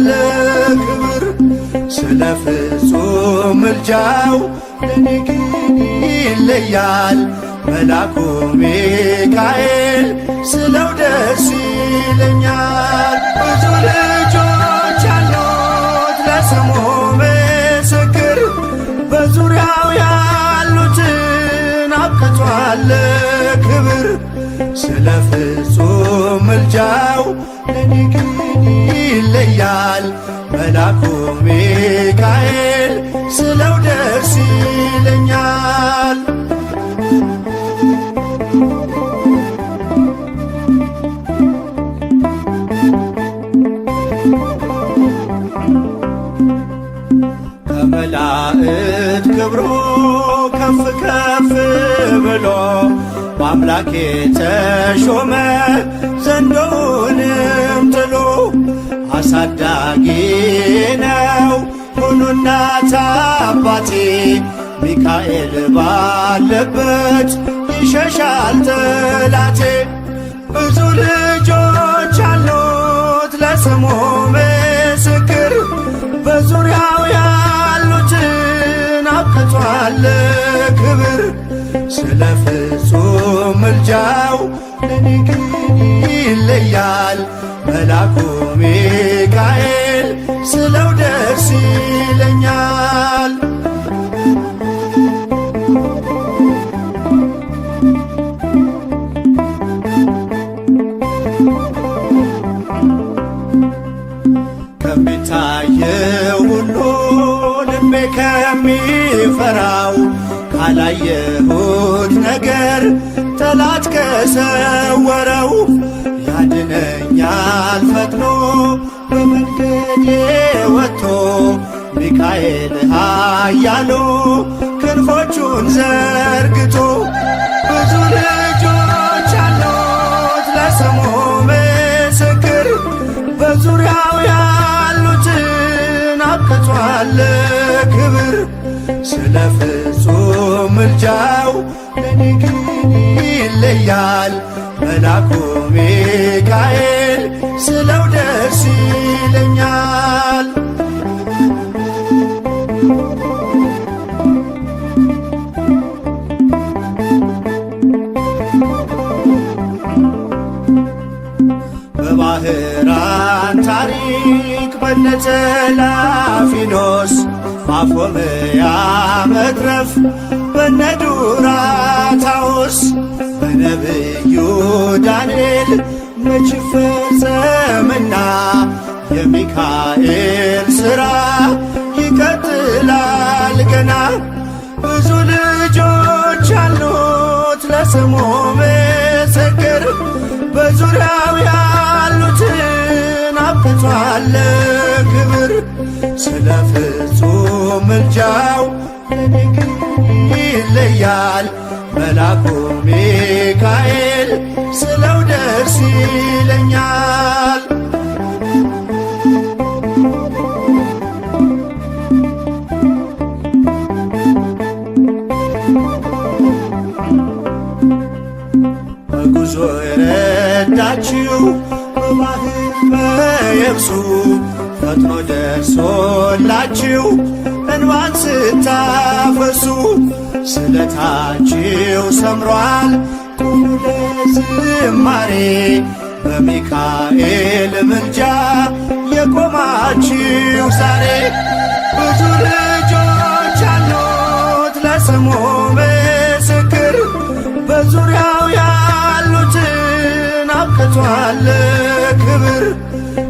አቅቷል ክብር ስለ ፍጹም ምልጃው ለኔ ግን ይለያል መላኩ ሚካኤል ስለው ደስ ይለኛል። ብዙ ልጆች አሉት ለስሙ ምስክር በዙሪያው ያሉትን አብቅቷል ክብር ስለ ፍጹም ምልጃው ለኔ ግን ይለያል መላኩ ሚካኤል ስለው ደስ ይለኛል። ከመላእክት ክብሩ ከፍ ከፍ ብሎ በአምላኬ ተሾመ ዘንዶውንም ጥሎ አሳዳጊ ነው ሁሉ እናት አባቴ ሚካኤል ባለበት ይሸሻል ጠላቴ። ብዙ ልጆች አሉት ለስሙ ምስክር በዙሪያው ያሉትን አብቅቷል ክብር ስለ ፍጹም ምልጃው ለኔ ግን ይለያል መላኩ ሚካኤል ስለው ደስ ይለኛል። ከሚታየው ሁሉ ልቤ ከሚፈራው ካላየሁት ነገር ጠላት ከሰወረው ያድነኛል ፈጥኖ በመንገዴ ወጥቶ ሚካኤል ኃያሉ ክንፎቹን ዘርግቶ። ብዙ ልጆች አሉት ለስሙ ምስክር በዙሪያው ያሉትን አብቅቷል ክብር ስለ ፍጹም ምልጃው ለኔ ግን ይለያል መላኩ ሚካኤል ስለው ደስ ይለኛል። በባህራን ታሪክ በነ ተላፊኖስ ባፎምያ መትረፍ በነ ዱራታዎስ በነቢዩ ዳንኤል መች ፈጸምና የሚካኤል ሥራ ይቀጥላል ገና። ብዙ ልጆች አሉት ለስሙ ምስክር በዙሪያው ያሉትን አብቅቷል ክብር ስለ ፍጹም ምልጃው ለኔ ግን ይለያል መላኩ ሚካኤል ስለው ደስ ይለኛል። በጉዞ የረዳችው በባህር በየብሱ ፈጥኖ ደርሶላችሁ እንባን ስታፈሱ ስለታችሁ ሰምሯል ቁሙ ለዝማሬ በሚካኤል ምልጃ የቆማችሁ ዛሬ። ብዙ ልጆች አሉት ለስሙ ምስክር በዙሪያው ያሉትን አብቅቷል ክብር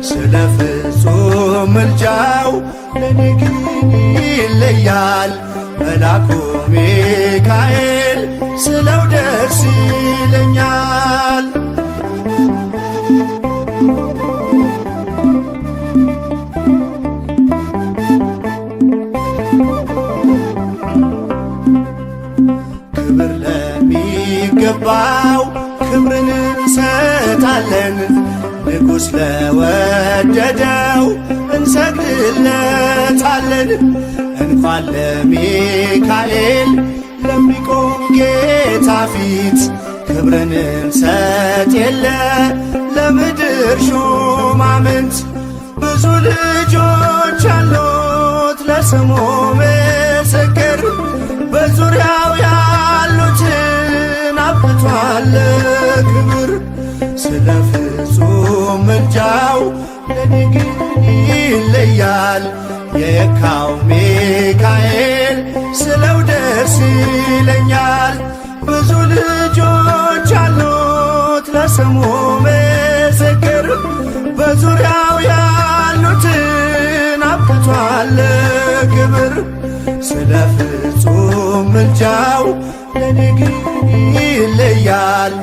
ስለ ፍጹም ምልጃው ለኔ ግን ይለያል መላኩ ሚካኤል ስለው ደስ ይለኛል። ክብር ለሚገባው ክብርን እንሰጣለን ንጉሥ ለወደደው እንሰግድለታለን። እንኳን ለሚካኤል ለሚቆም ጌታ ፊት ክብርን እንሰጥ የለ ለምድር ሹማምንት። ብዙ ልጆች አሉት ለስሙ ምስክር በዙሪያው ያሉትን አብቅቷል ክብር። ስለ ፍጹም ምልጃው ለኔ ግን ይለያል የካው ሚካኤል ስለው ደስ ይለኛል። ብዙ ልጆች አሉት ለስሙ ምስክር በዙሪያው ያሉትን አብቅቷል ክብር። ስለ ፍጹም ምልጃው ለኔ ግን ይለያል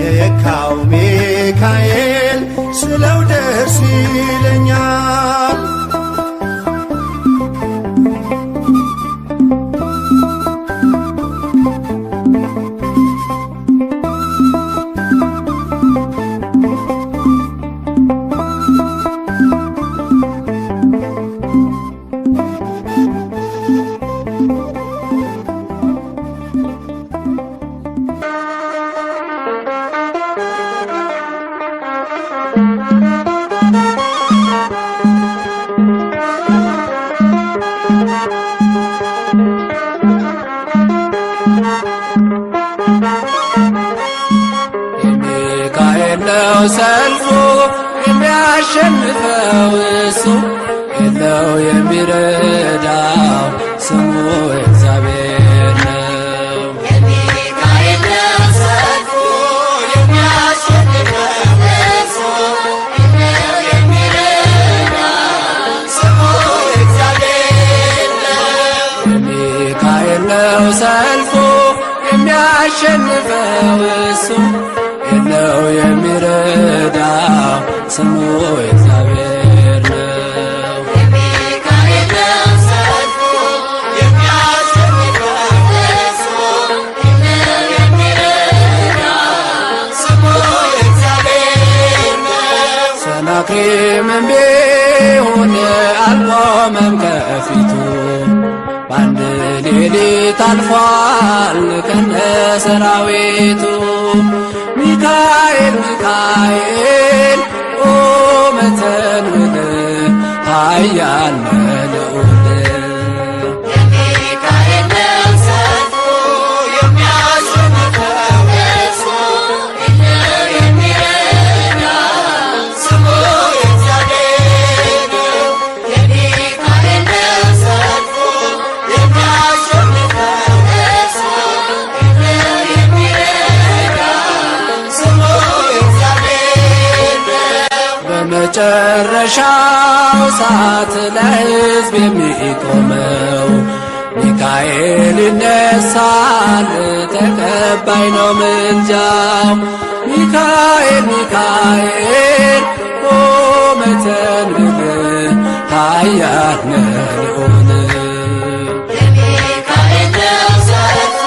የካው ሚካኤል ስለው ደስ ይለኛል። የሚካኤል ነው ሰልፉ የሚያሸንፈው እሱ የለው የሚረዳው ስሙ እግዚአብሔር ነው። የሚካኤል ነው ሰልፉ የሚያሸንፈው እሱ የለው የሚረዳው ስሙ እግዚአብሔር ነው። የሚካኤል ነው ሰልፉ የሚያሸንፈው እሱ የለው የሚረዳው ስሙ እግዚአብሔር ነው። የሚካኤል ነው ሰልፉ የሚያሸንፈው እሱ የለው የሚረዳው ስሙ እግዚአብሔር ነው። ሰናክሬምም ቢሆን አልቆመም ከፊቱ በአንድ ሌሊት አልፏል ከነ ሰራዊቱ። ሚካኤል ሚካኤል ቆመ ተንበል ኃያል ልዑል። የሚካኤል ነው ሰልፉ የሚያሸንፈው እሱ የለው የሚረዳው ስሙ እግዚአብሔር ነው። የሚካኤል ነው ሰልፉ የሚያሸንፈው እሱ የለው የሚረዳው ስሙ እግዚአብሔር ነው። በመጨረሻው ሰዓት ለሕዝብ የሚቆመው ሚካኤል ይነሳል ተቀባይ ነው ምልጃው። ሚካኤል ሚካኤል ቆመ ተንበል ኃያል ልዑል። የሚካኤል ነው ሰልፉ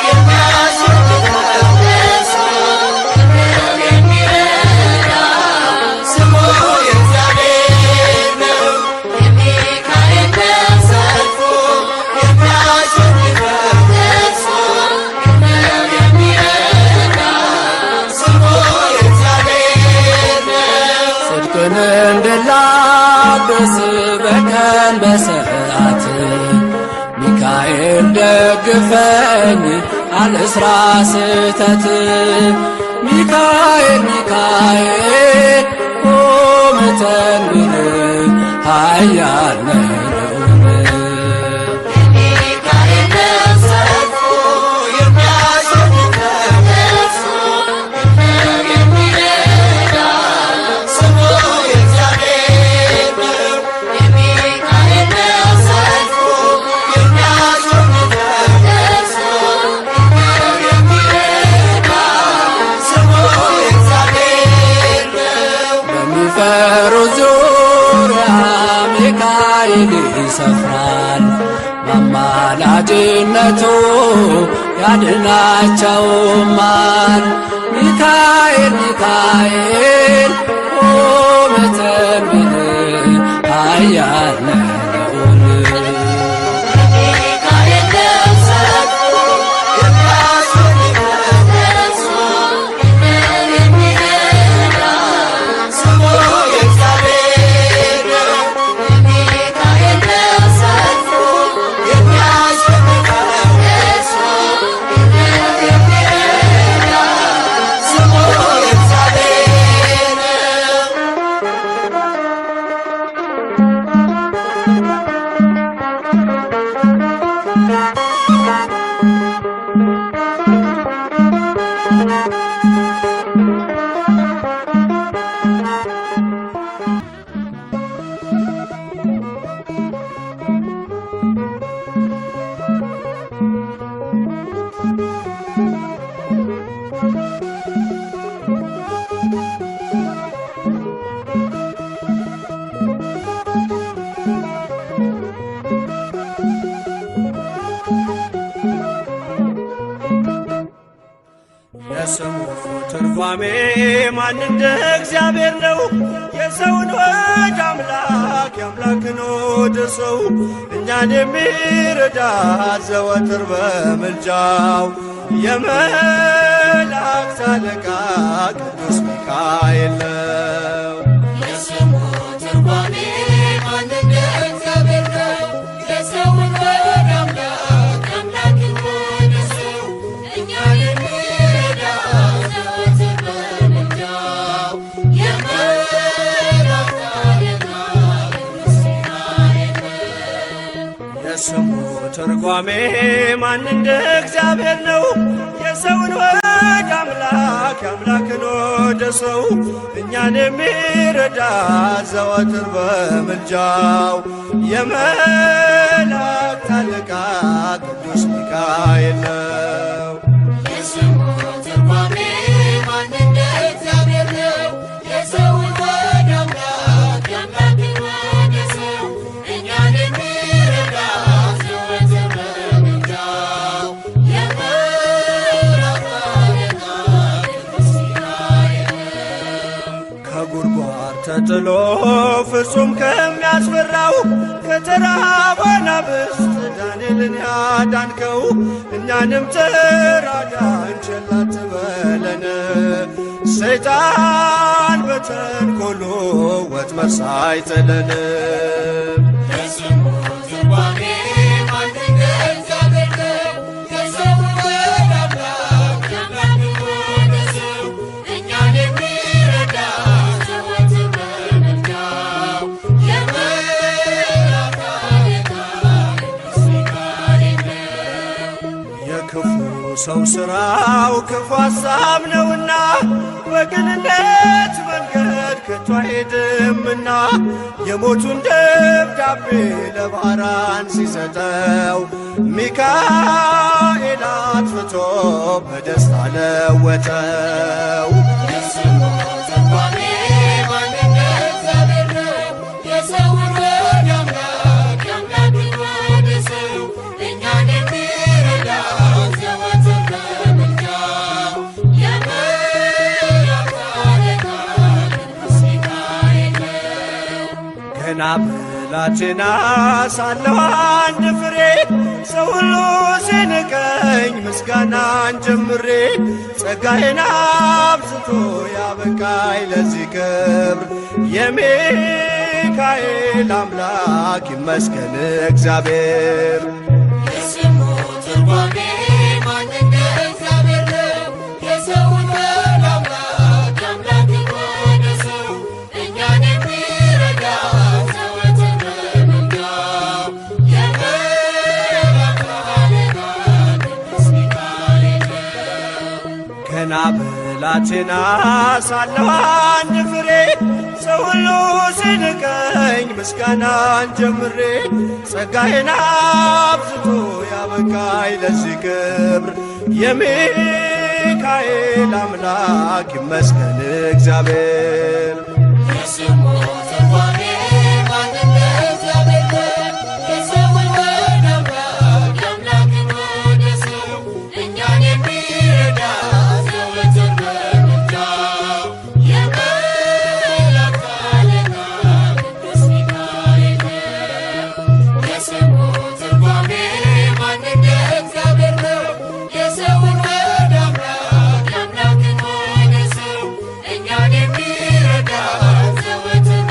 የሚያሸንፈው እሱ የለው የሚረዳው ስሙ እግዚአብሔር ነው። የሚካኤል ነው ሰልፉ የሚያሸንፈው እሱ የለው የሚረዳው ስሙ እግዚአብሔር ነው። ጽድቅን እንድላበስ በቀን በሰዓት ሚካኤል ደግፈኝ አልስራ ስህተት። ሚካኤል ሚካኤል ቆመ ተንበል ኃያል ልዑል። የሚካኤል ነው ሰልፉ የሚያሸንፈው እሱ የለው የሚረዳው ስሙ እግዚአብሔር ነው። የሚካኤል ነው ሰልፉ የሚያሸንፈው እሱ የለው የሚረዳው ስሙ እግዚአብሔር ነው። በሚፈሩ ዙሪያ ሚካኤል ይሰፍራል በአማላጅነቱ ያድናቸውማል። ሚካኤል ሚካኤል ቆመ ተንበል ኃያል ልዑል። የሚካኤል ነው ሰልፉ የሚያሸንፈው እሱ የለው የሚረዳው ስሙ እግዚአብሔር ነው። ትርጓሜ ማን እንደ እግዚአብሔር ነው? የሰውን ወደ አምላክ የአምላክን ወደ ሰው እኛን የሚረዳ ዘወትር በምልጃው የመላእክት አለቃ ቅዱስ ሚካኤል ነው። የስሙ ትርጓሜ ማን እንደ እግዚአብሔር ነው? የሰውን ወደ አምላክ የአምላክን ወደ ሰው እኛን የሚረዳ ዘወትር በምልጃው የመላእክት አለቃ ቅዱስ ሚካኤል ነው። የስሙ ትርጓሜ ማን እንደ እግዚአብሔር ነው? የሰውን ወደ አምላክ የአምላክን ወደ ሰው እኛን የሚረዳ ዘወትር በምልጃው የመላእክት አለቃ ቅዱስ ሚካኤል ነው። የስሙ ትርጓሜ ማን እንደ እግዚአብሔር ነው? የሰውን ወደ አምላክ የአምላክን ወደ ሰው እኛን የሚረዳ ዘወትር በምልጃው የመላእክት አለቃ ቅዱስ ሚካኤል ነው። ከጉድጓድ ተጥሎ ፍጹም ከሚያስፈራው ከተራበ አናብስት ዳንኤልን ያዳንከው እኛንም ተራዳን ቸል አትበለን። ሰይጣን በተንኰሉ ወጥመድ ሳይጥለን የስሙ ትርጓሜ ማን እንደ እግዚአብሔር ነው? የሰውን ወደ አምላክ የአምላክን ወደ ሰው እኛን የሚረዳ ዘወትር በምልጃው የመላእክት አለቃ ቅዱስ ሚካኤል ነው። የክፉ ሰው ሥራው ክፉ ሐሳብ ነውና በቅንነት መንገድ ከቶ አይሄድምና የሞቱን ደብዳቤ ለባህራን ሲሰጠው ሚካኤል አጥፍቶ በደስታ ለወጠው። የስሙ ትርጓሜ ማን እንደ እግዚአብሔር ነው? የሰውን ወደ አምላክ የአምላክን ወደ ሰው እኛን የሚረዳ ዘወትር በምልጃው የመላእክት አለቃ ቅዱስ ሚካኤል ነው። ገና ብላቴና ሳለሁ አንድ ፍሬ ሰው ሁሉ ሲንቀኝ ምስጋናን ጀምሬ ጸጋዬን አብዝቶ ያበቃኝ ለዚህ ክብር የሚካኤል አምላክ ይመስገን እግዚአብሔር። የስሙ ትርጓሜ ማን እንደ እግዚአብሔር ነው? የሰውን ወደ አምላክ የአምላክን ወደ ሰው እኛን የሚረዳ ዘወትር በምልጃው የመላእክት አለቃ ቅዱስ ሚካኤል ነው። ገና ብላቴና ሳለሁ አንድ ፍሬ ሰው ሁሉ ሲንቀኝ ምስጋናን ጀምሬ ጸጋዬን አብዝቶ ያበቃኝ ለዚህ ክብር የሚካኤል አምላክ ይመስገን እግዚአብሔር። የስሙ ትርጓሜ ማን እንደ እግዚአብሔር ነው? የሰውን ወደ አምላክ የአምላክን ወደ ሰው እኛን የሚረዳ ዘወትር በምልጃው የመላእክት አለቃ ቅዱስ ሚካኤል ነው። የስሙ ትርጓሜ ማን እንደ እግዚአብሔር ነው? የሰውን ወደ አምላክ የአምላክን ወደ ሰው እኛን የሚረዳ ዘወትር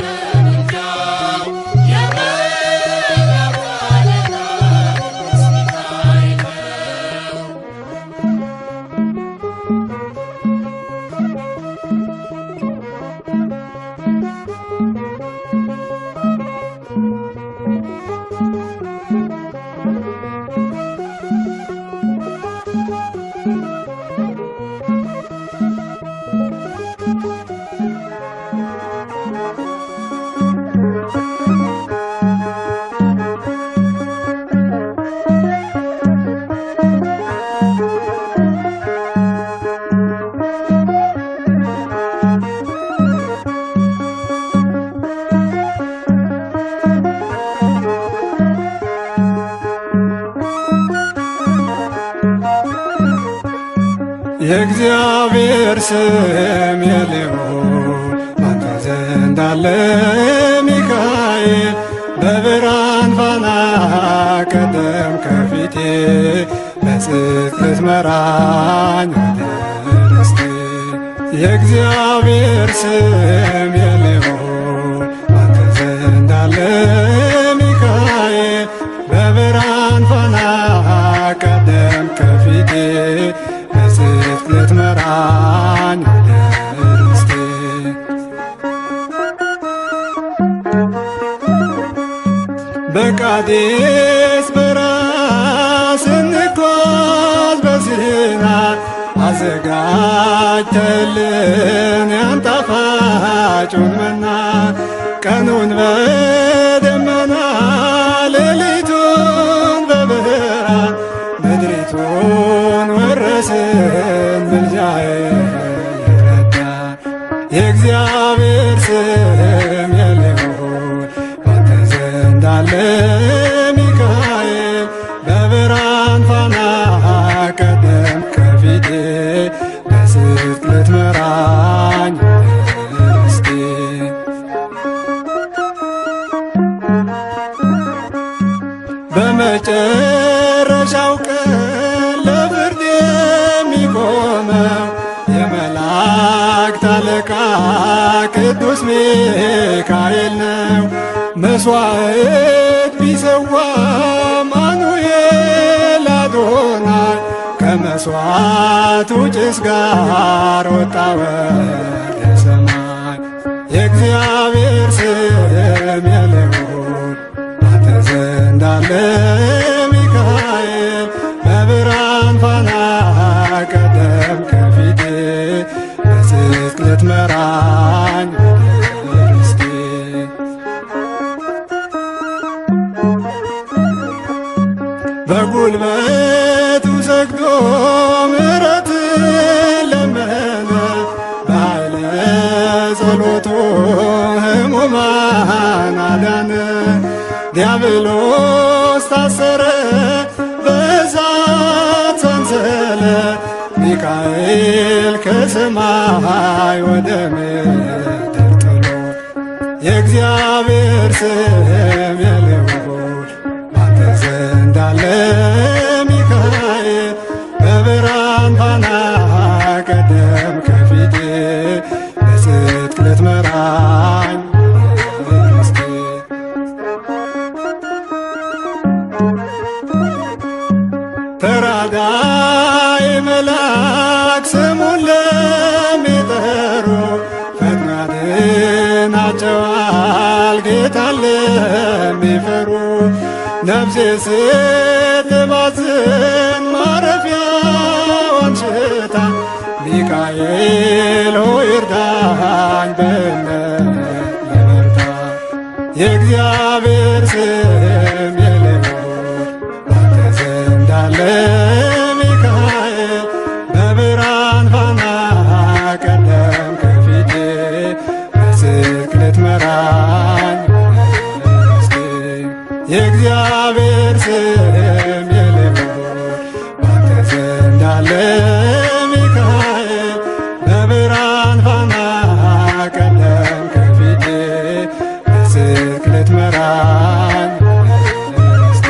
የእግዚአብሔር ስም የልዑል ባንተ ዘንድ አለ ሚካኤል በብርሃን ፋና ቀደም ከፊቴ በጽድቅ ልትመራኝ ወደ ርስቴ የእግዚአብሔር ስም የልዑል ባንተ ዘንድ አለ ሚካኤል በብርሃን ፋና ቀደም ከፊቴ በጽድቅ ልትመራኝ ወደ ርስቴ በቃዴስ በረሃ ስንጓዝ በሲና አዘጋጅተልን ያን ጣፋጩን መና ቀኑን በደመና ሌሊቱን በብርሃን ምድሪቱን ወረስን ምልጃዬ ይረዳ የእግዚአብሔር ስም የልዑል ባንተ ዘንድ አለ ሚካኤል በብርሃን ፋና ቀደም ከፊቴ በጽድቅ ልትመራኝ ወደ ርስቴ በመጨረሻው ቀን ለፍርድ የሚቆመው የመላእክት አለቃ ቅዱስ ሚካኤል ነው። መሥዋዕት ቢሰዋም አኑኤል አዶናይ ከመሥዋዕቱ ጭስ ጋር ወጣ ወደ ሰማይ የእግዚአብሔር ስም የልዑል ባንተ ዘንድ አለ ሚካኤል በብርሃን ፋና ቀደም ከፊቴ በጽድቅ ልትመራኝ ወደ ርስቴ በጉልበቱ ሰግዶ ምሕረትን ለመነ በኃይለ ጸሎቱ ሕሙማን አዳነ ዲያብሎስ ታሰረ በእሳት ሰንሰለት ሚካኤል ከሰማይ ወደ ምድር ጥሎ የእግዚአብሔር ስም የልዑል ባንተ ዘንድ አለ ሚካኤል በብርሃን ፋና ቀደም ከፊቴ በጽድቅ ልትመራኝ ወደ ርስቴ ተራዳይ መልአክ ስሙን ለሚጠሩ ፈጥኖ ያድናቸዋል ጌታን ለሚፈሩ ነፍሴ ስትባዝን ማረፊያዋን ሽታ ሚካኤል ሆይ እርዳኝ በእምነት ልበርታ የእግዚአብሔር ስም የልዑል ባንተ ዘንድ አለ ሚካኤል በብርሃን ፋና ቀደም ከፊቴ በጽድቅ ልትመራኝ ወደ ርስቴ የእግዚአብሔር ስም የልዑል ባንተ ዘንድ አለ ሚካኤል በብርሃን ፋና ቀደም ከፊቴ በጽድቅ ልትመራኝ ወደ ርስቴ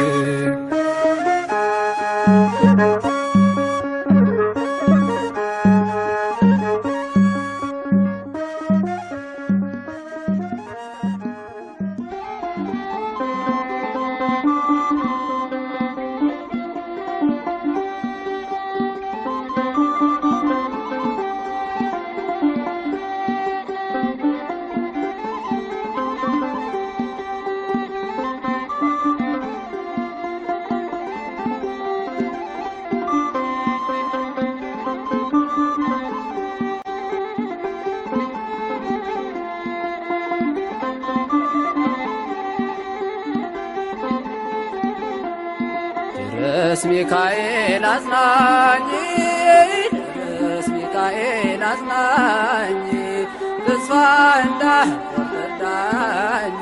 ድረስ ሚካኤል አጽናኝ፣ ድረስ ሚካኤል አጽናኝ፣ ተስፋ እንዳልቆርጥ እርዳኝ፣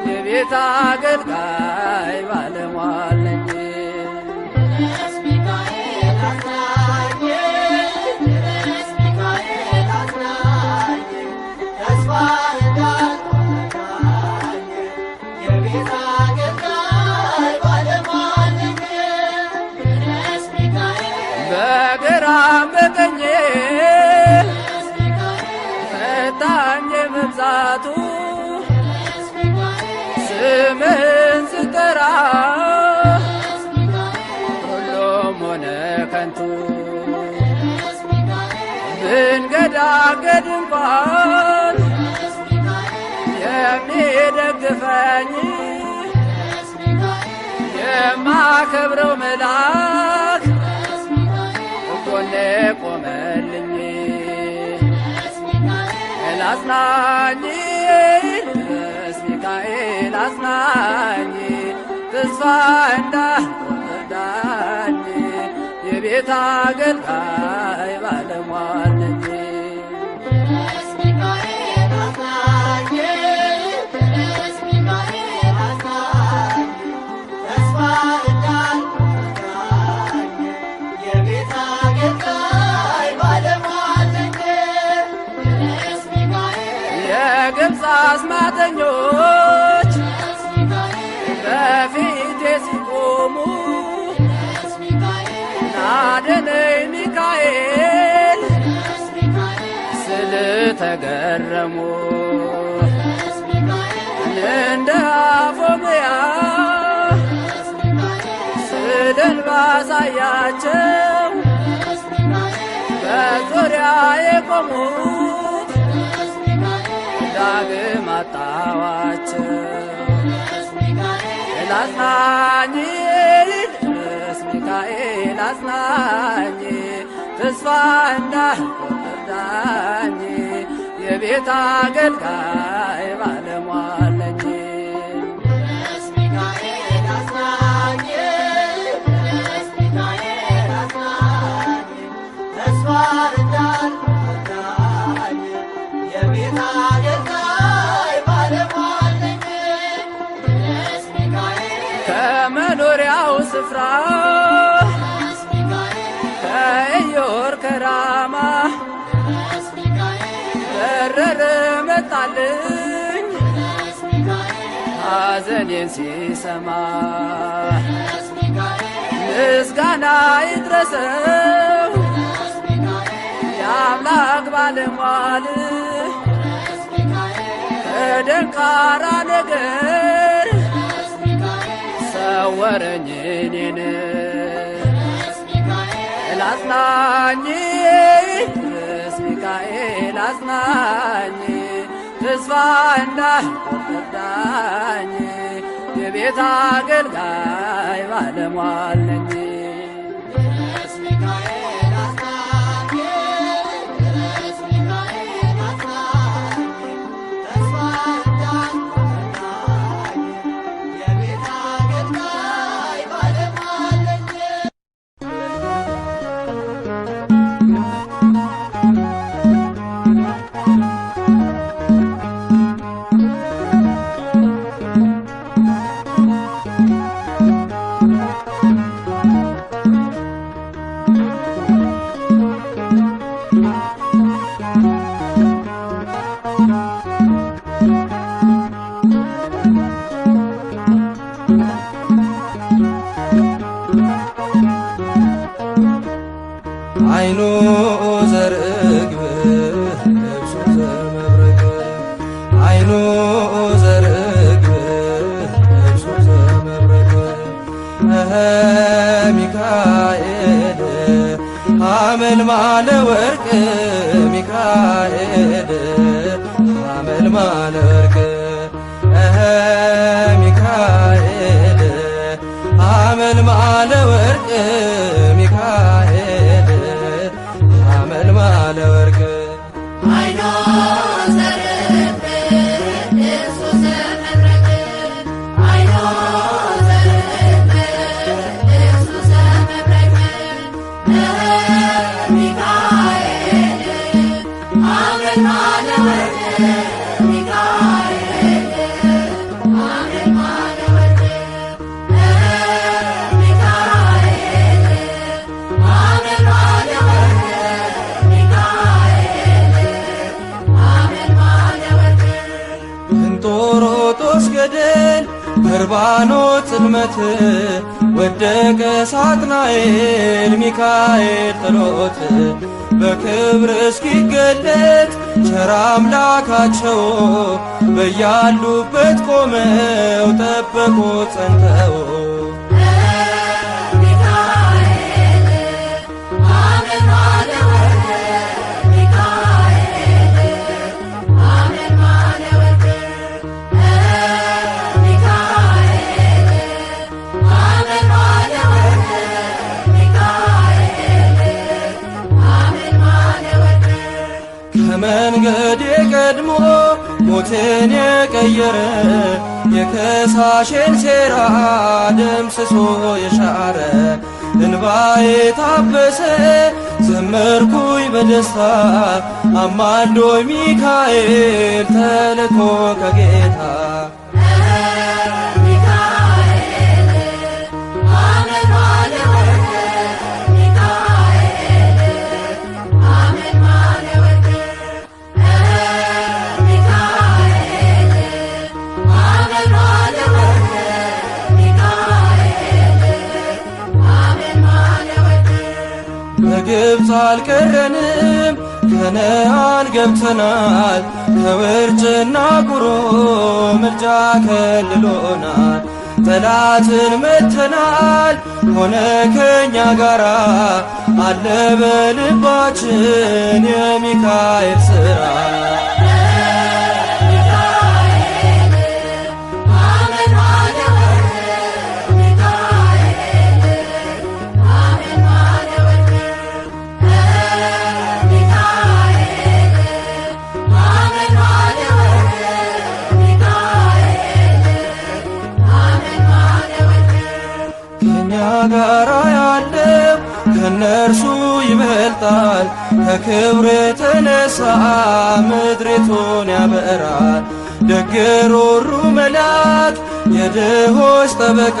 የቤት አገልጋይ ባለሟል ነኝ። ድረስ ሚካኤል አጽናኝ፣ ብታገድ እንኳን የሚደግፈኝ የማከብረው መልአክ ጎኔ ቆመልኝ። አጽናኝ ቅዱስ ሚካኤል አጽናኝ ተስፋ እንዳልቆርጥ የቤት አገልጋይ ባለሟል ነኝ። የግብፅ አስማተኞች በፊቴ ሲቆሙ አድነኝ ሚካኤል ስል ተገረሙ። እንደ አፎምያ ስዕልን ባሳያቸው በዙሪያ የቆሙት ዳግም አጣዋቸው። አጽናኝ ቅዱስ ሚካኤል አጽናኝ ተስፋ እንዳልቆርጥ የቤት አገልጋይ ባለሟል ነኝ። ከመኖሪያው ስፍራ ከኢዮር ከራማ በረረ መጣልኝ ሐዘኔን ሲሰማ። ምስጋና ይድረሰው የአምላክ ባለሟል ከደንቃራ ነገር ሰወረኝ እኔን። አጽናኝ ቅዱስ ሚካኤል አጽናኝ ተስፋ እንዳልቆርጥ የቤት አገልጋይ ባለሟል ነኝ። አይኑ ዘርግብ ልብሱ ዘመብረቅ አይኑ ዘርግብ ልብሱ ዘመብረቅ ሚካኤል ሐመልማለ ወርቅ ሚካኤል ሐመልማለ ወርቅ ሚካኤል ሐመልማለ ወርቅ ሚካኤል ሐመልማለ ወርቅ አይኖ ዘርግብ ልብሱ ዘመብረቅ አይኖ ዘርግብ ልብሱ ዘመብረቅ ሚካኤል ሐመልማለ ወርቅ ሚካኤል ሐመልማለ ወርቅ ሚካኤል ሐመልማለ ወርቅ እንጦሮጦስ ገደል በርባኖስ ጽልመት ወደቀ ሳጥናኤል ሚካኤል ጥሎት በክብር እስኪገለጥ ቸር አምላካቸው በያሉበት ቆመው ጠበቁት ጸንተው። ሚካኤል ሐመልማለ ወርቅ ሚካኤል ቀድሞ ሞትን የቀየረ የከሳሽን ሴራ ደምስሶ የሻረ እንባዬ ታበሰ ዘመርኩኝ በደስታ አማልዶኝ ሚካኤል ተልኮ ከጌታ በግብፅ አልቀረንም ከነዓን ገብተናል ከውርጭና ቁሮ ምልጃ ከልሎናል ጠላትን መተናል ሆነ ከኛ ጋራ አለ በልባችን የሚካኤል ሥራ ጋራ ያለው ከነርሱ ይበልጣል ከክብር የተነሳ ምድሪቱን ያበራል ደግ ሩሩ መልአክ የድሆች ጠበቃ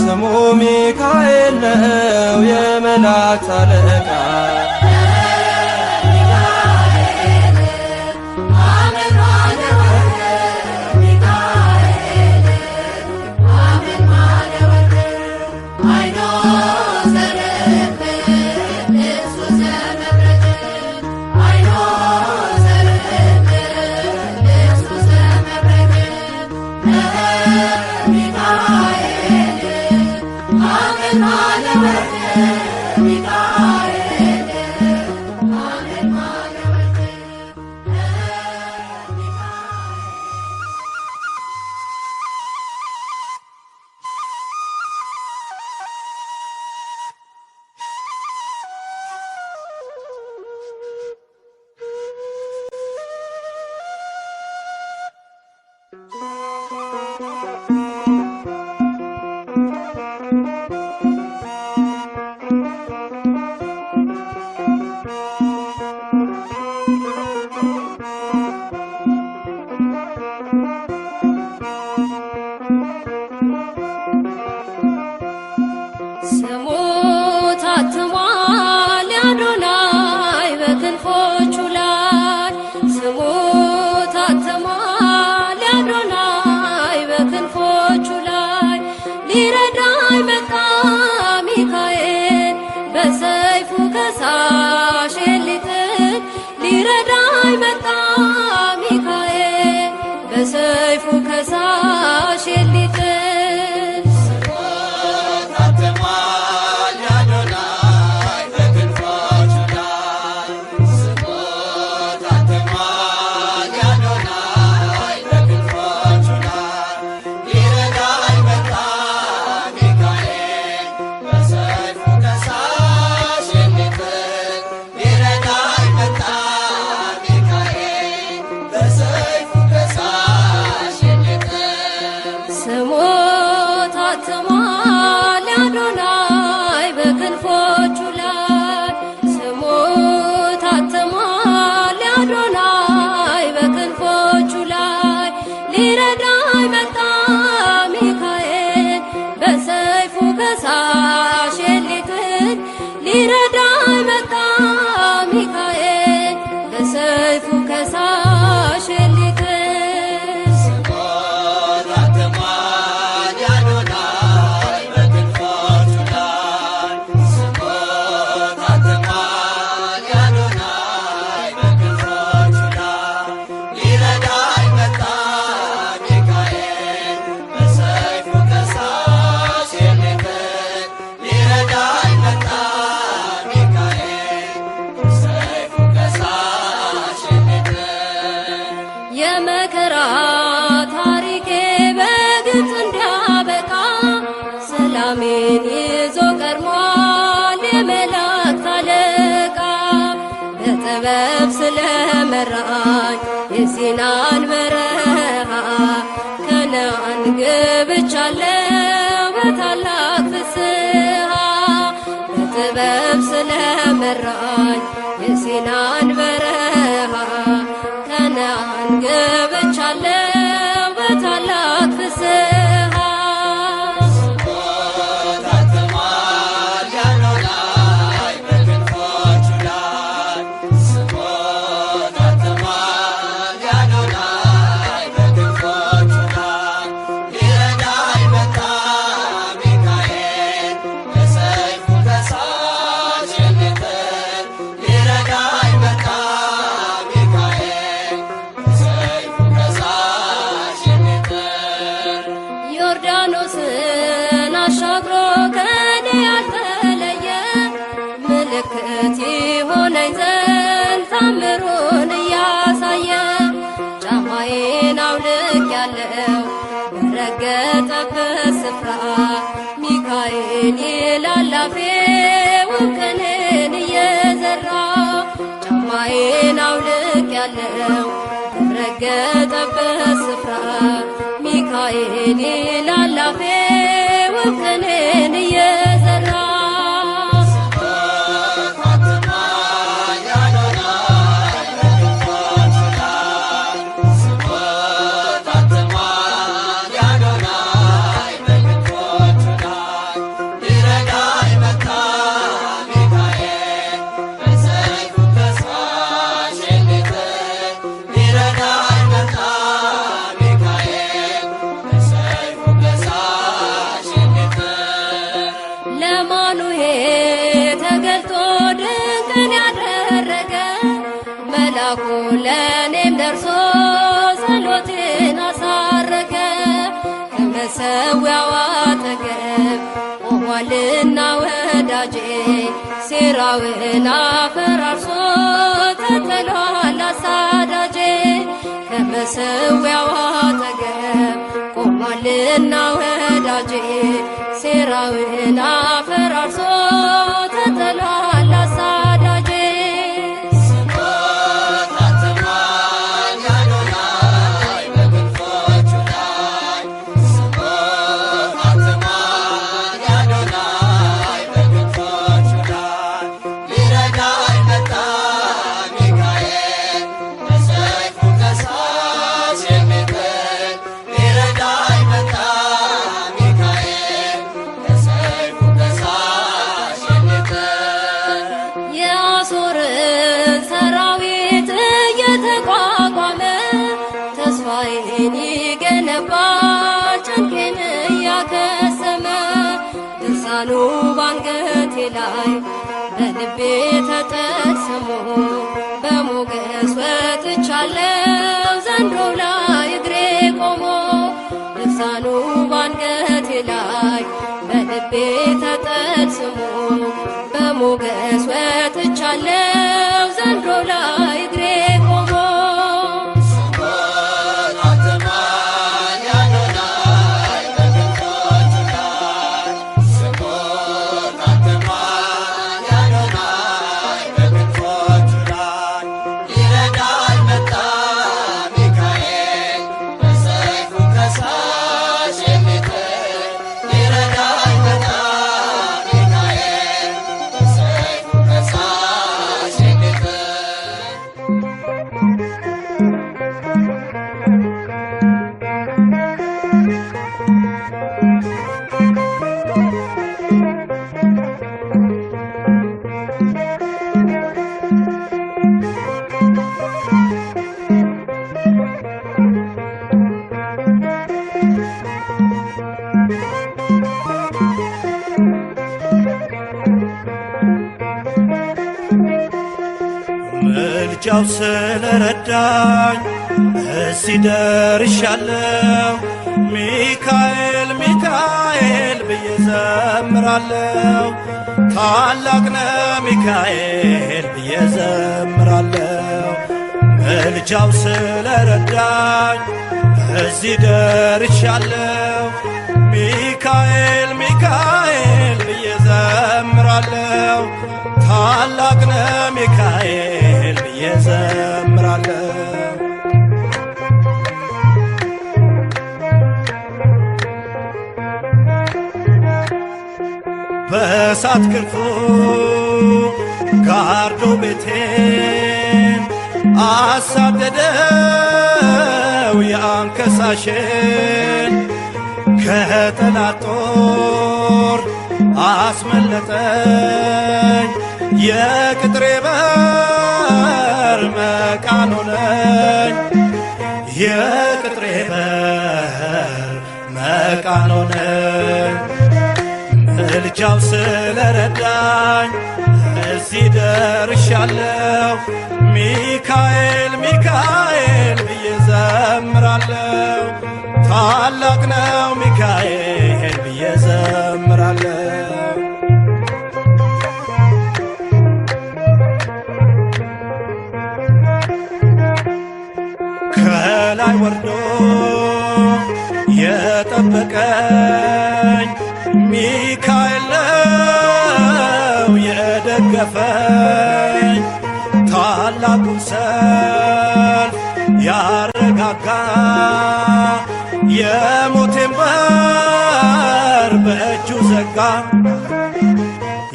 ስሙ ሚካኤል ነው የመላእክት አለቃ በሰይፉ ከሳሽ ሊጥል ታትሟል ያዶናይ በክንፎቹ ላይ ስሙ ታትሟል ያዶናይ በክንፎቹ ላይ ሊረዳኝ መጣ ሚካኤል በሰይፉ ከሳሽ ሊጥል ሊረዳኝ መጣ ሚካኤል በሰይፉ ስሙ ታትሟል ያዶናይ በክንፎቹ ላይ ስሙ ታትሟል ያዶናይ በክንፎቹ ላይ ሊረዳኝ መጣ ሚካኤል በሰይፉ ከሳሽ ሊጥል ሊረዳኝ መጣ ሚካኤል በሰይፉ ከሳሽ ሊጥል የመከራ ታሪኬ በግብፅ እንዲያበቃ ሰላሜን ይዞ ቀርሟል የመላእክት አለቃ በጥበብ ስለመራኝ የሲናን በረሃ ከነዓን ገብቻለሁ በታላቅ ፍስሐ በጥበብ ስለመራኝ የሲናን በረሃ ከነዓን ገብቻለሁ በታላቅ ፍስሐ ዮርዳኖስን አሻግሮ ከኔ ያልተለየ ምልክት ይሆነኝ ዘንድ ታምሩን እያሳየ ጫማዬን አውልቄአለሁ በረገጠበት ስፍራ ሚካኤል ይላል አፌ ውቅንን እየዘራ ጫማዬን አውልቄአለሁ በረገጠበት ስፍራ ሚካኤል ይላል አፌ ውቅንን እየዘራ ተገልጦ ድንቅን ያደረገ መላኩ ለኔም ደርሶ ጸሎቴን አሳረገ ከመሠዊያው አጠገብ ቆሟልና ወዳጄ ሴራውን አፈራርሶ ተጥሏል አሳዳጄ ከመሠዊያው አጠገብ ቆሟልና ወዳጄ ሴራውን አፈራርሶ ተጥሏል አሳዳጄ ተስፋዬን ይገነባል ጭንቄን እያከሰመ ድርሳኑ ባንገቴ ላይ በልቤ ተጠስሞ በሞገስ ወጥቻለሁ ዘንዶው ላይ እግሬ ቆሞ ድርሳኑ ባንገቴ ላይ በልቤ ተጠስሞ በሞገስ ወጥቻለሁ ዘንዶው ላይ እግሬ ቆሞ ምልጃው ስለረዳኝ እዚህ ደርሻለሁ ሚካኤል ሚካኤል ብዬ ዘምራለሁ ታላቅ ነህ ሚካኤል ብዬ ዘምራለሁ ምልጃው ስለረዳኝ እዚህ ደርሻለሁ ሚካኤል ሚካኤል ብዬ ዘምራለሁ ታላቅ ነህ ሚካኤል ብዬ ዘምራለሁ በእሳት ክንፉ ጋርዶ ቤቴን አሳደደው የአንከሳሼን ከጠላት ጦር አስመለጠኝ የቅጥሬ በር መቃን ሆነኝ የቅጥሬ በር መቃን ሆነኝ ምልጃው ስለረዳኝ እዚህ ደርሻለሁ ሚካኤል ሚካኤል ብዬ ዘምራለሁ ታላቅ ነው ሚካኤል ብዬ ዘምራለሁ ከላይ ወርዶ የጠበቀኝ ሚካኤል ነው የደገፈኝ ታላቁን ሰልፍ ያረጋጋ የሞቴን በር በእጁ ዘጋ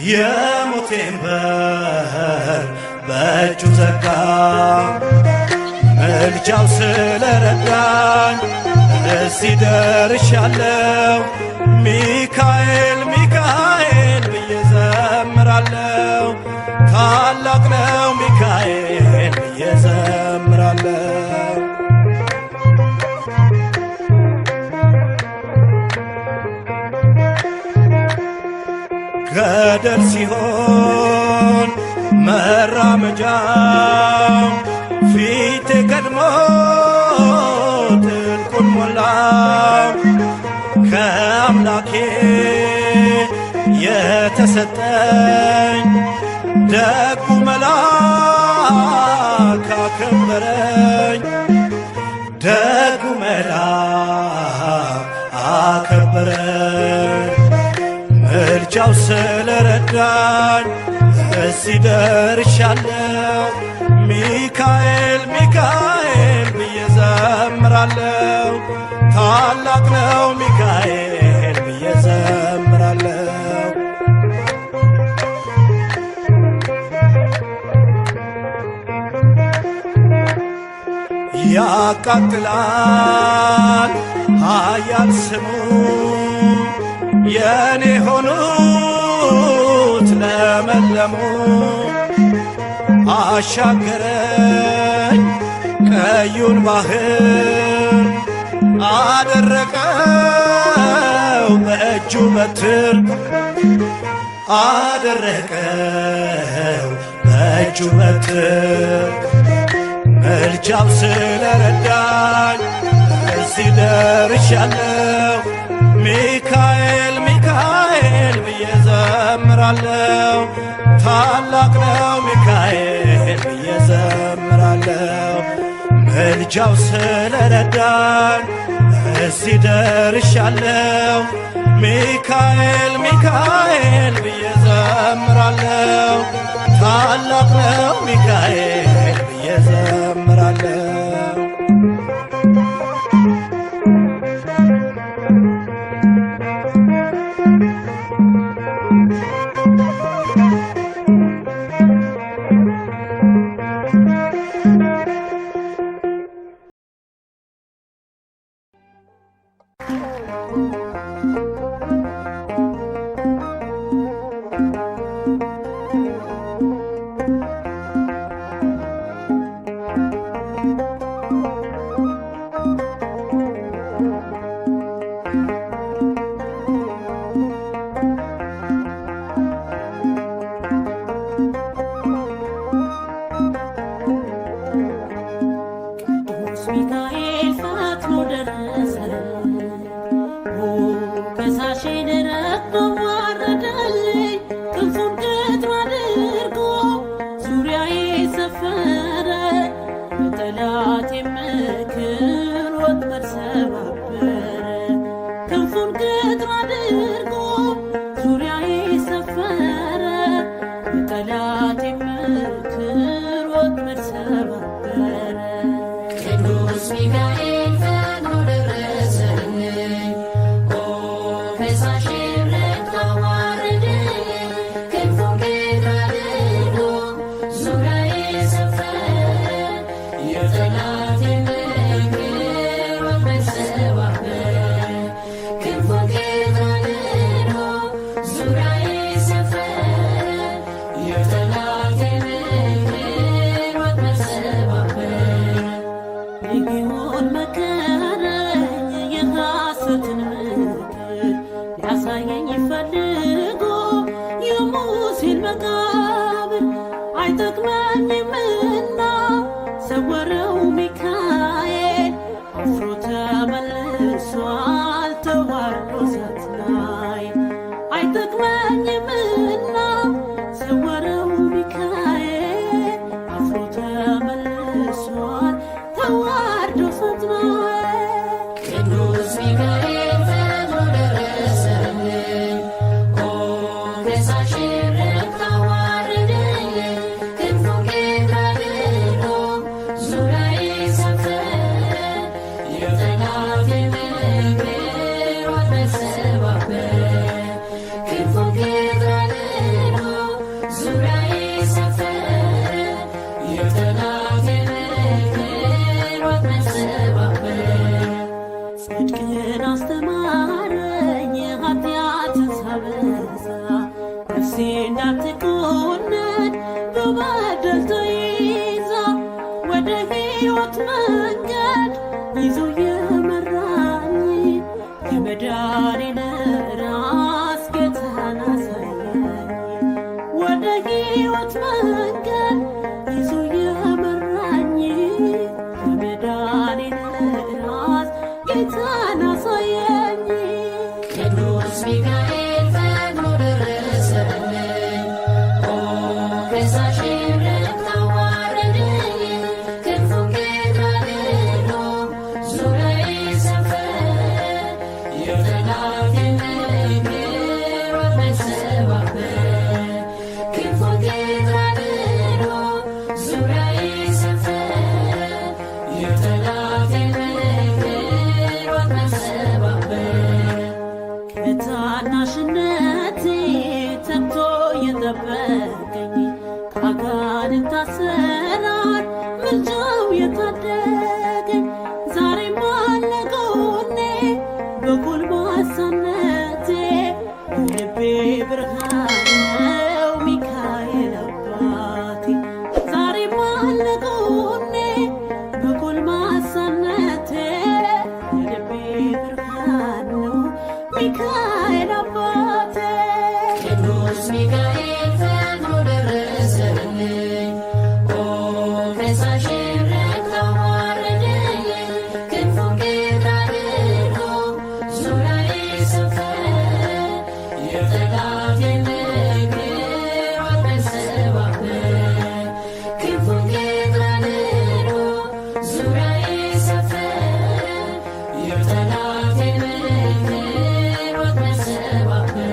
የሞቴን በር በእጁ ዘጋ ምልጃው ስለረዳኝ እዚህ ደርሻለሁ ሚካኤል ሚካኤል ብዬ ዘምራለሁ ታላቅ ነው ሚካኤል ብዬ ዘምራለሁ ገደል ሲሆን መራመጃው ፊቴ ቀድሞ ጥልቁን ሞላው ከአምላኬ የተሰጠኝ ደጉ መልአክ አከበረኝ ደጉ መልአክ አከበረኝ ምልጃው ስለረዳኝ እዚህ ደርሻለሁ ሚካኤል ሚካኤል ብዬ ዘምራለሁ ታላቅ ነው ሚካኤል ብዬ ዘምራለሁ ያቃጥላል ኃያል ስሙ የኔ ሆኑት ለመለሙ አሻገረኝ ቀዩን ባህር አደረቀው በእጁ በትር አደረቀው በእጁ በትር ምልጃው ስለረዳኝ እዚህ ደርሻለሁ ሚካኤል ሚካኤል ብዬ ዘምራለሁ ታላቅ ነው ሚካኤል ብዬ ዘምራለሁ ምልጃው ስለረዳኝ እዚህ ደርሻለሁ ሚካኤል ሚካኤል ብዬ ዘምራለሁ ታላቅ ነው ሚካኤል ብዬ ዘምራለሁ ሊሆን መከረኝ የሐሰትን ምክር ሊያሳየኝ ፈልጎ የሙሴን መቃብር አይጠቅመኝምና ሰወረው ሚካኤል አፍሮ ተመልሷል ተዋርዶ ሳትናይ አይጠቅመኝምና ሰወረው ሚካኤል አፍሮ ተመልሷል ተዋርዶ ሳትናይ ቅዱስ ሚካኤል ፈጥኖ ደረሰልኝ ከሳሽ ረድኤት አዋረደኝ ክንፉን ጌታ አድርጎ ዙሪያዬን ሰፈረ የጠላቴን ምክር ወጥመድ ሰባበረ ክንፉን ጌታ አድርጎ ዙሪያዬን ሰፈረ የጠላቴን ምክር ወጥመድ ሰባበረ ጽድቅን አስተማረኝ ኃጢአትን ሳበዛ ነፍሴ እንዳትኮነን በበደል ተይዛ ወደ ሕይወት መንገድ ይዞ የመራኝ የመዳኔን ራስ ጌታን አሳየኝ ወደ ሕይወት መንገድ ይዞ የመራኝ የመዳኔን ራስ ጌታን አሳየኝ ቅዱስ ሚካኤል ፈጥኖ ደረሰልኝ ከሳሽ ረድኤት አዋረደኝ ክንፉን ጌታ አድርጎ ዙሪያዬን ሰፈረ የጠላቴን ምክር ወጥመድ ሰባበረ ክንፉን ጌታ አድርጎ ዙሪያዬን ሰፈረ የጠላቴን ምክር ወጥመድ ሰባበረ ከታናሽነቴ ተግቶ የጠበቀኝ ከአጋንንት አሰራር ምልጃው የታደገኝ ዛሬም አለ ጎኔ በጎልማሳነቴ የልቤ ብርሃን ነው ሚካኤል አባቴ ዛሬም አለ ጎኔ በጎልማሳነቴ የልቤ ብርሃን ነው ሚካኤል አባቴ ቅዱስ ሚካኤል ፈጥኖ ደረሰልኝ ከሳሽ ረድኤት አዋረደኝ ክንፉን ጌታ አድርጎ ዙሪያዬን ሰፈረ የጠላቴን ምክር ወጥመድ ሰባበረ ክንፉን ጌታ አድርጎ ዙሪያዬን ሰፈረ የጠላቴን ምክር ወጥመድ ሰባበረ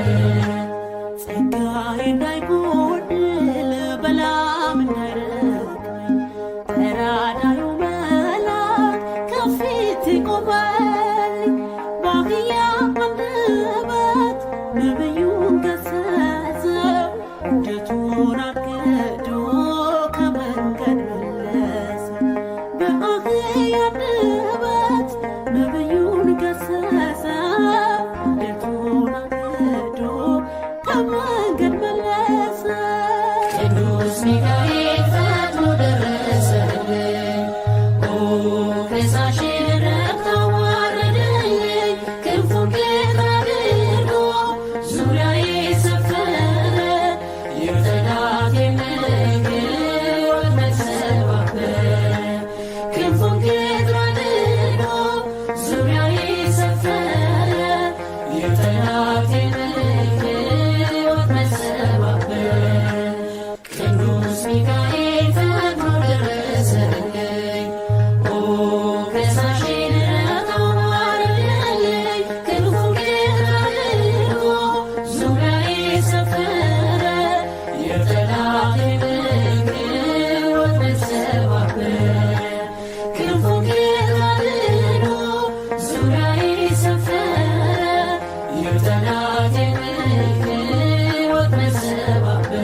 ጸጋዬ እንዳይጎድል በላም እንዳይረግመኝ ተራዳዩ መልአክ ከፊቴ ቆመልኝ በአህያ አንደበት ነቢዩን ገሰጸው እንጀቱን አግዶ ከመንገድ መለሰው በአህያ አንደበት ነቢዩን ገሰጸው እንጀቱን አግዶ ከመንገድ መለሰው ቅዱስ ሚካኤል ፈጥኖ ደረሰልኝ ከሳሽ ረድኤት አዋረደኝ ክንፉን ጌታ አድርጎ ዙሪያዬን ሰፈረ የጠላቴን ምክር ወጥመድ ሰባበረ ክንፉን ጌታ አድርጎ ዙሪያዬን ሰፈረ የጠላቴን ምክር ወጥመድ ሰባበረ ቅዱስ ሚካኤል ፈጥኖ ደረሰልኝ ከሳሽ ረድኤት አዋረደኝ ክንፉን ጌታ አድርጎ ዙሪያዬን ሰፈረ የጠላቴን ምክር ወጥመድ ሰባበረ ክንፉን ጌታ አድርጎ ዙሪያዬን ሰፈረ የጠላቴን ምክር ወጥመድ ሰባበረ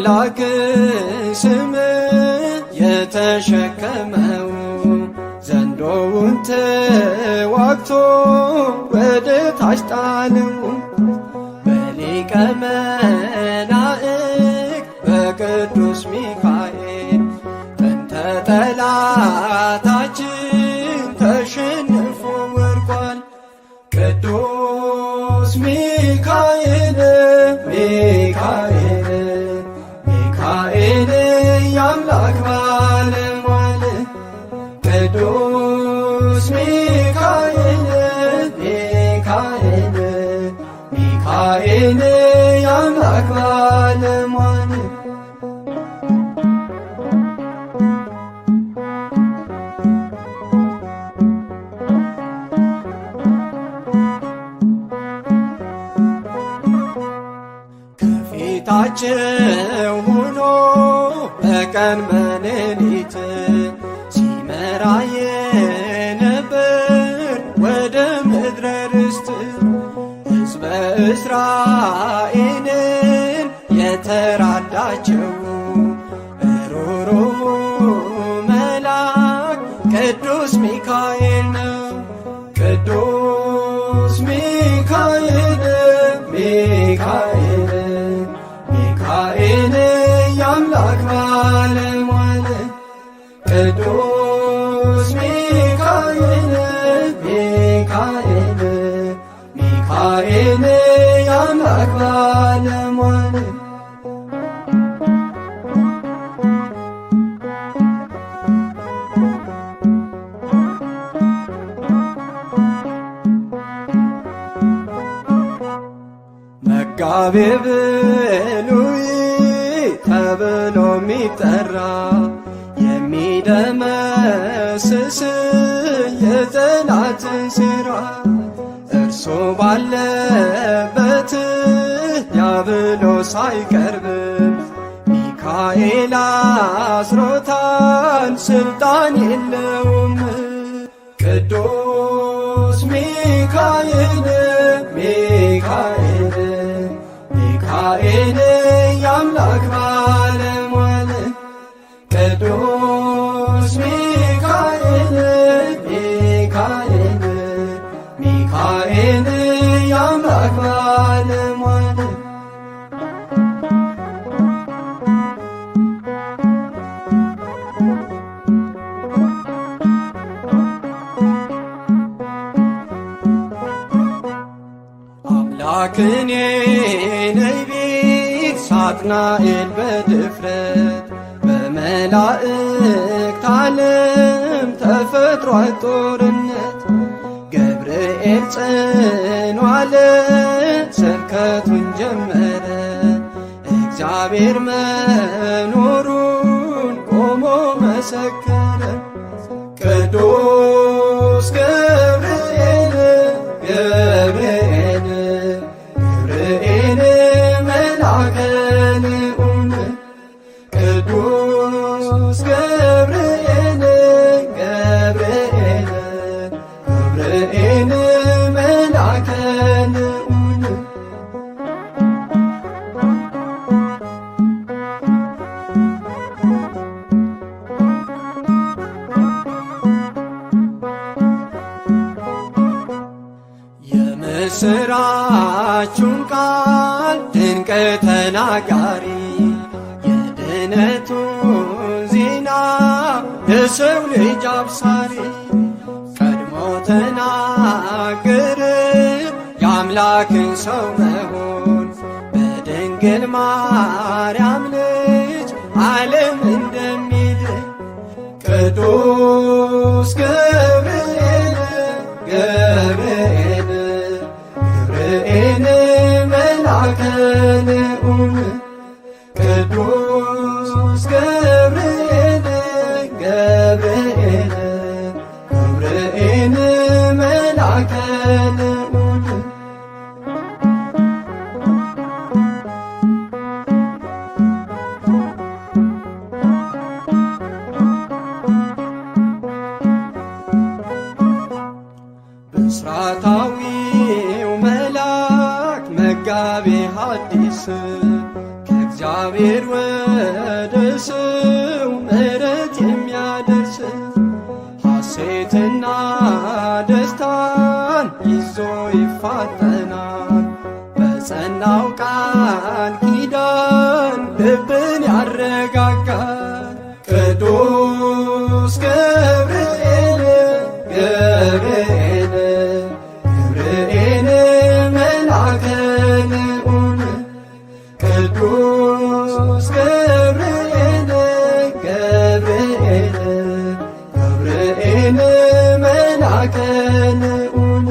የአምላክ ስም የተሸከመው ዘንዶውን ተዋግቶ ወደ ታች ጣለው። በሊቀ መላእክት በቅዱስ ሚካኤል ጥንተ ጠላታችን ተሸንፎ ወድቋል። ቅዱስ ሚካኤል ሚካኤል ሚካኤል የአምላክ ባለሟል ቅዱስ ሚካኤል ሚካኤል ሚካኤል የአምላክ ባለሟል ከፊታቸው ሆኖ በቀን በሌሊት ሲመራ የነበር ወደ ምድረ ርስት ሕዝበ እስራኤልን የተራዳቸው ሩሩ መልአክ ቅዱስ ሚካኤል ነው። ቅዱስ ሚካኤል ሚካኤል ሚካኤል የአምላክ ባለሟል ቅዱስ ሚካኤል ሚካኤል ሚካኤል የአምላክ ባለሟል መጋቤ ብሉይ ተብሎ ሚጠራ የሚደመስስ የጠላትን ሥራ እርሱ ባለበት ዲያብሎስ አይቀርብም። ሚካኤል አስሮታል ስልጣን የለውም። ቅዱስ ሚካኤል ሚካኤል ሚካኤል የአምላክ ባለሟል ቅዱስ ሚካኤል ሚካኤል ሚካኤል የአምላክ ባለሟል አምላክን ነይ ቤት ሳጥናኤል በድፍረት በመላእክት ዓለም ተፈጥሯል ጦርነት። ገብርኤል ጽኑ አለ ስብከቱን ጀመረ እግዚአብሔር መኖሩን ቆሞ መሰከረ። ቅዱስ ገብርኤል ገብርኤል ገብርኤል መልአከ ልዑል ቅዱስ ገብርኤል ገብርኤል ገብርኤል መልአከ ልዑል የምስራቹን ቃል ድንቅ ተናጋሪ የድነቱን ዜና የሰው ልጅ አብሳሪ ቀድሞ ተናገረ የአምላክን ሰው መሆን በድንግል ማርያም ልጅ ዓለም እንደሚድን። ቅዱስ ገብርኤል ገብርኤል ገብርኤል መልአከ ልዑል ቅዱስ ገብርኤል ገብርኤል ገብርኤል መልአከ ልዑል ብስራታዊው መልአክ መጋቤ ሐዲስ እግዚአብሔር ወደ ሰው ምሕረት የሚያደርስ ሐሴትና ደስታን ይዞ ይፋጠናል። በጸናው ቃል ኪዳን ልብን ያረጋጋል። ቅዱስ ገብርኤል ገብርኤል ገብርኤል መልአከ ልዑል ቅዱስ ገብርኤል ገብርኤል ገብርኤል መልአከ ልዑል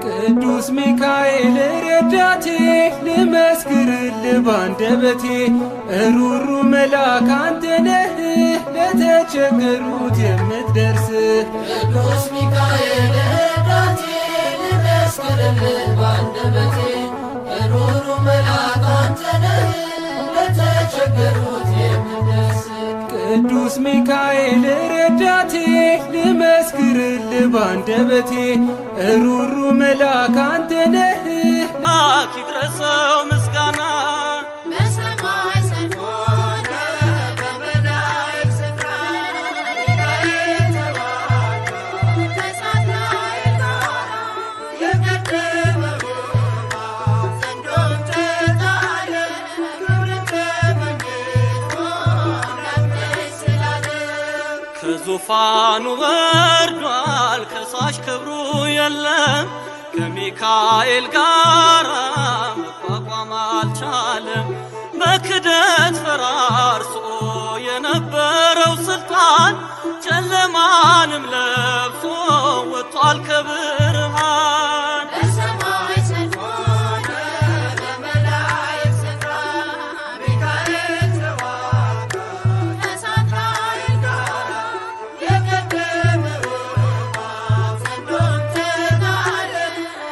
ቅዱስ ሚካኤል ረዳቴ ልመስክርልህ ባንደበቴ እሩሩ መልአክ አንተ ነህ ለተቸገሩት የምትደርስ ቅዱስ ሚካኤል ረዳቴ ልመስክርልህ ባንደበቴ ሩሩ መልአክ አንተ ነህ ለተቸገሩት የምትደርስ ቅዱስ ሚካኤል ረዳቴ ልመስክርልህ ባንደበቴ እሩሩ መልአክ አንተ ነህ ይድረሰው ምስጋና በሰማይ ሰልፍ ሆነ በመላእክት ስፍራ ሚካኤል ተባረከ ከሳትናኤል ጋራ የቀደመው ዘንዶም ተጣለ ክብርን ተመኝቶ አምላክ ደስ ስላለው ከዙፋኑ ወርዷል ከሳሽ ክብሩ የለም ከሚካኤል ጋር መቋቋም አልቻለም። በክደት ፈራርሶ የነበረው ስልጣን ጨለማንም ለብሶ ወጥቷል ከብርሃን በሰማይ ሰልፍ ሆነ በመላእክት ስፍራ ሚካኤል ተዋጋ ከሳትናኤል ጋራ የቀደመው ዘንዶም ተጣለ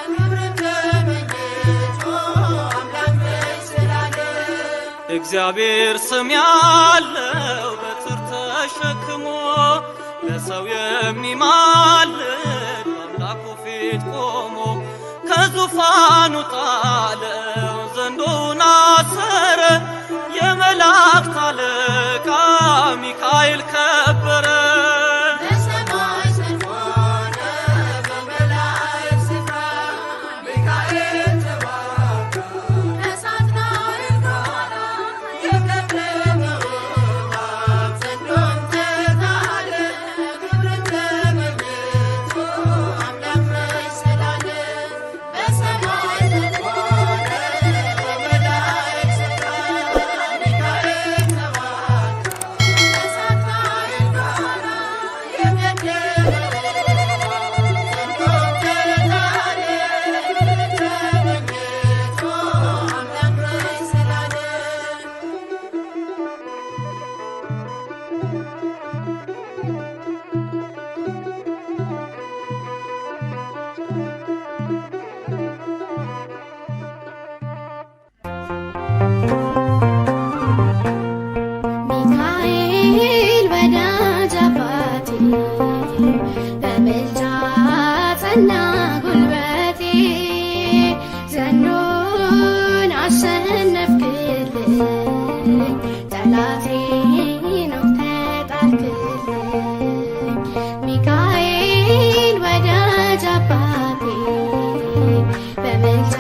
ክብርን ተመኝቶ አምላክ ደስ ስላለው እግዚአብሔር ስም ያለው በትር ተሸክሞ ለሰው የሚማልድ በአምላኩ ፊት ቆሞ ከዙፋኑ ጣለው ዘንዶውን አሰረ የመላእክት አለቃ ሚካኤል ከበረ በሰማይ ሰልፍ ሆነ በመላእክት ስፍራ ሚካኤል ተዋጋ ከሳትናኤል ጋራ የቀደመው ዘንዶም ተጣለ ክብርን ተመኝቶ አምላክ ደስ ስላለው በሰማይ ሰልፍ ሆነ በመላእክት ስፍራ ሚካኤል ተዋጋ ከሳትናኤል ጋራ የቀደመው ዘንዶም ተጣለ ክብርን ተመኝቶ አምላክ ደስ ስላለው ሚካኤል ወዳጅ አባቴ በምልጃ ጸና ጉልበቴ ዘንዶን አሸነፍክልኝ ጠላቴ ነው ተጣልክልኝ ሚካኤል ወዳጅ አባቴ በምልጃ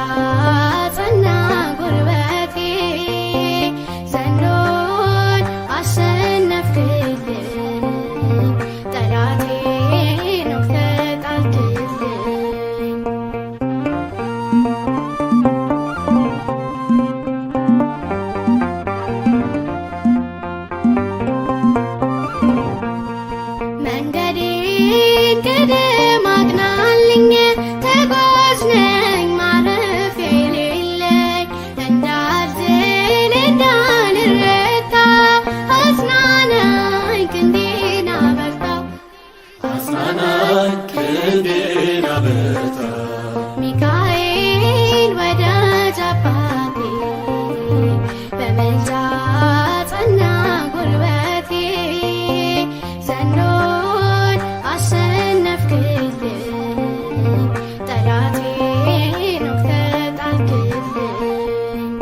ጸና ጉልበቴ ዘንዶን አሸነፍክልኝ ጠላቴ ነው ተጣልክልኝ በምልጃ ጸና ጉልበቴ ዘንዶን አሸነፍክልኝ ጠላቴን ወግተህ ጣልክልኝ።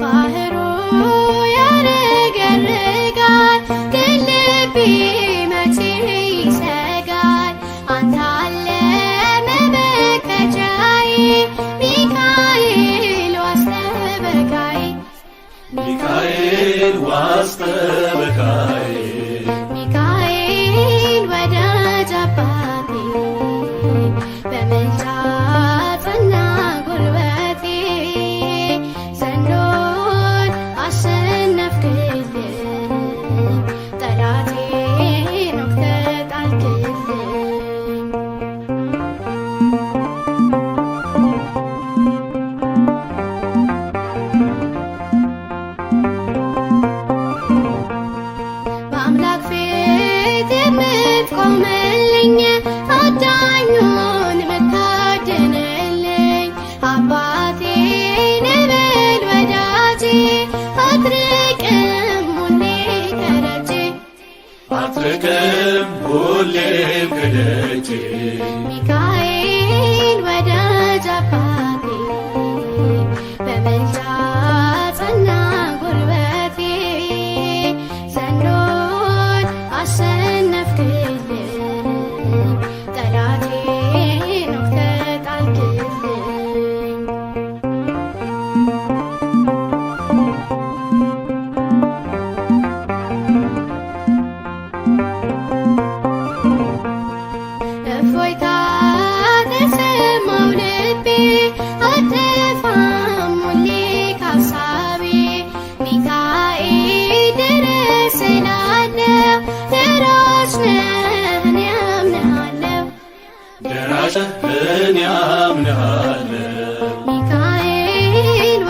ባህሩ ያረገርጋል ግን ልቤ መቼ ይሰጋል። አንተ አለ መመከቻዬ ሚካኤል ዋስጠበቃዬ ሚካኤል ዋስጠበቃዬ ሚካኤል ወዳጅ አባቴ በምልጃ ጸና ጉልበቴ ዘንዶን አሸነፍክልኝ ጠላቴን ወግተህ ጣልክልኝ። በአምላክ ፊት የምትቆምልኝ አዳኙን የምታድንልኝ አባቴ ነህ በል ወዳጄ አትርቅም ሁሌ ከደጄ አትርቅም ሁሌም ከደጄ ሚካኤል ወዳጅ አባቴ በምልጃ ጸና ጉልበቴ ዘንዶን አሸነፍክልኝ ጠላቴን ወግተህ ጣልክልኝ። እፎይታ ተሰማው ልቤ አልጠፋም ሁሌ ካሳቤ ሚካኤል ድረስ እላለሁ ደራሽ ነህ እኔ አምንሃለሁ ደራሽ እኔ አምንሃለሁ። ሚካኤል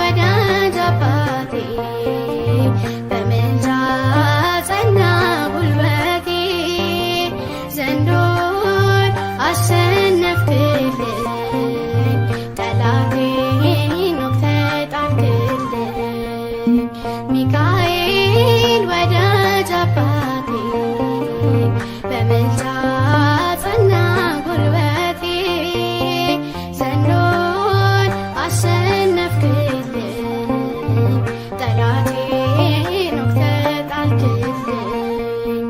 ወዳጅ አባቴ በምልጃ ጸና ጉልበቴ ዘንዶን አሸነፍክልኝ ጠላቴን ወግተህ ጣልክልኝ። ሚካኤል ወዳጅ አባቴ በምልጃ ጸና ጉልበቴ ዘንዶን አሸነፍክልኝ ጠላቴን ወግተህ ጣልክልኝ።